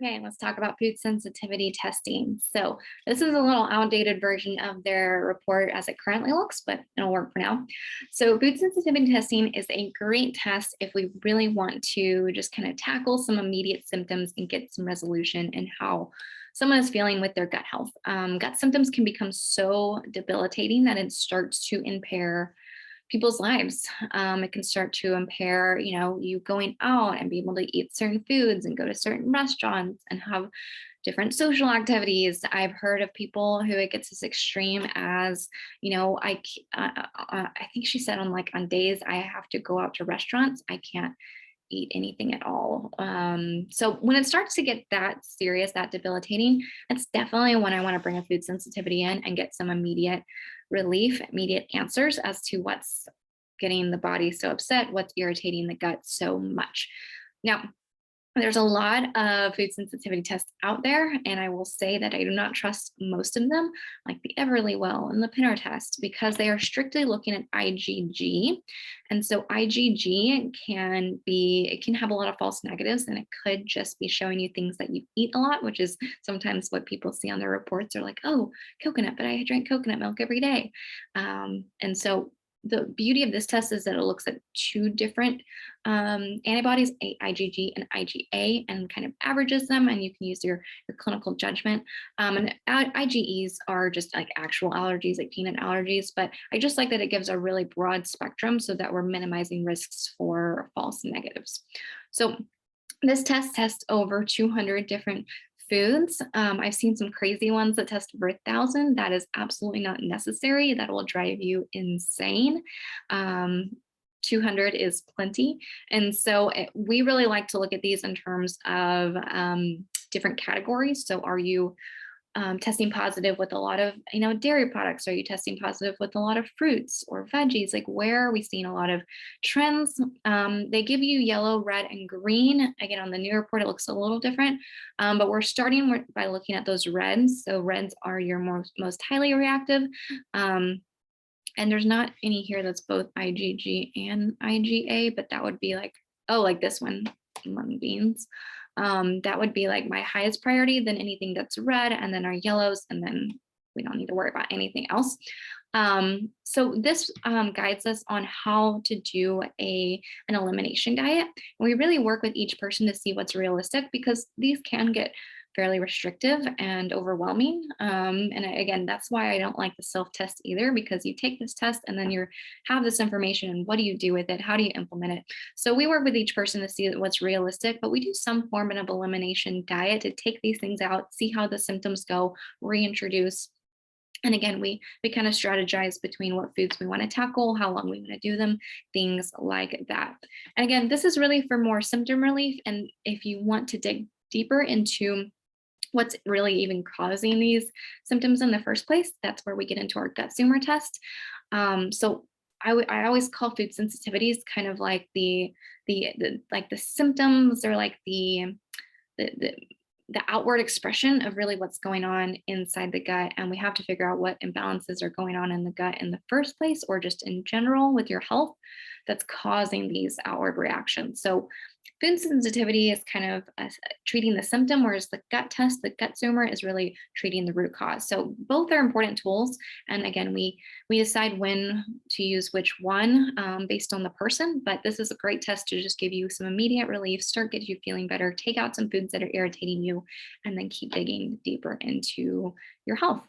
Okay, let's talk about food sensitivity testing. So, this is a little outdated version of their report as it currently looks, but it'll work for now. So, food sensitivity testing is a great test if we really want to just kind of tackle some immediate symptoms and get some resolution in how someone is feeling with their gut health. Gut symptoms can become so debilitating that it starts to impair people's lives. It can start to impair, you going out and be able to eat certain foods and go to certain restaurants and have different social activities. I've heard of people who it gets as extreme as, I think she said on days I have to go out to restaurants, I can't eat anything at all. So when it starts to get that serious, that debilitating, that's definitely when I want to bring a food sensitivity in and get some immediate relief, immediate answers as to what's getting the body so upset, what's irritating the gut so much. Now, there's a lot of food sensitivity tests out there, and I will say that I do not trust most of them, like the Everlywell and the Pinner test, because they are strictly looking at IgG. And so IgG it can have a lot of false negatives, and it could just be showing you things that you eat a lot, which is sometimes what people see on their reports. Are like, oh, coconut, but I drink coconut milk every day. And so the beauty of this test is that it looks at two different antibodies, IgG and IgA, and kind of averages them, and you can use your clinical judgment. And IgEs are just like actual allergies, like peanut allergies, but I just like that it gives a really broad spectrum so that we're minimizing risks for false negatives. So this test tests over 200 different foods. I've seen some crazy ones that test over 1,000. That is absolutely not necessary. That will drive you insane. Um, 200 is plenty. And so we really like to look at these in terms of different categories. So are you testing positive with a lot of dairy products? Are you testing positive with a lot of fruits or veggies? Like, where are we seeing a lot of trends? They give you yellow, red, and green. Again, on the new report it looks a little different, but we're starting by looking at those reds. So reds are your most highly reactive, and there's not any here that's both IgG and IgA, but that would be like, oh, like this one, mung beans. That would be like my highest priority, then anything that's red, and then our yellows, and then we don't need to worry about anything else. So this guides us on how to do an elimination diet. And we really work with each person to see what's realistic, because these can get fairly restrictive and overwhelming. And again, that's why I don't like the self-test either, because you take this test and then you have this information, and what do you do with it? How do you implement it? So we work with each person to see what's realistic, but we do some form of elimination diet to take these things out, see how the symptoms go, reintroduce. And again, we kind of strategize between what foods we want to tackle, how long we want to do them, things like that. And again, this is really for more symptom relief. And if you want to dig deeper into what's really even causing these symptoms in the first place, that's where we get into our GutSumer test. So I always call food sensitivities kind of like the symptoms, or like the the outward expression of really what's going on inside the gut. And we have to figure out what imbalances are going on in the gut in the first place, or just in general with your health, that's causing these outward reactions. So food sensitivity is kind of treating the symptom, whereas the gut test, the GutSumer, is really treating the root cause. So both are important tools. And again, we decide when to use which one based on the person. But this is a great test to just give you some immediate relief, start get you feeling better, take out some foods that are irritating you, and then keep digging deeper into your health.